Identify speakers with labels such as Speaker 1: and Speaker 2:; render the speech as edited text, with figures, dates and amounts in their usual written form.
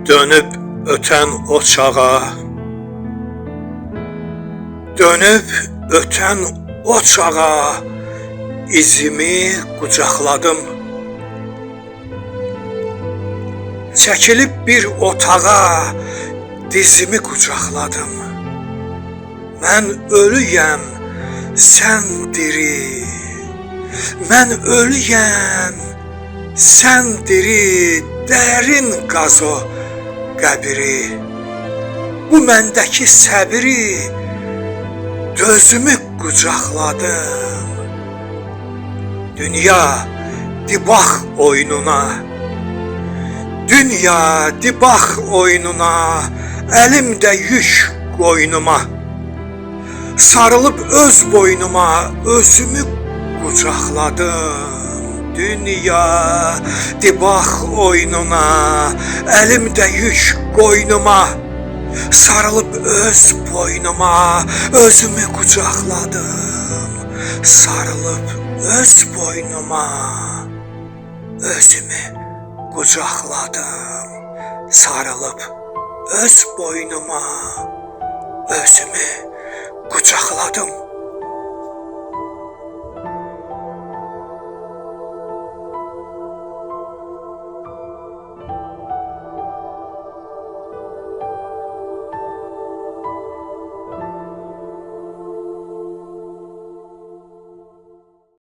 Speaker 1: Dönüp öten o çağa, dönüp öten o çağa izimi qucaqladım. Çəkilib bir otağa dizimi qucaqladım. Mən ölüyəm, sən diri. Mən ölüyəm, sən diri. Dərin qaz o qəbiri. Bu məndəki səbri dözümü qucaqladım. Dünya dibax oyununa, dünya dibax oyununa, əlimdə yük qoynuma, sarılıb öz boynuma özümü qucaqladım. Dünya dibax oyununa, əlimdə yük qoynuma, sarılıb öz boynuma özümü qucaqladım. Sarılıb öz boynuma özümü qucaqladım. Sarılıb öz boynuma özümü qucaqladım.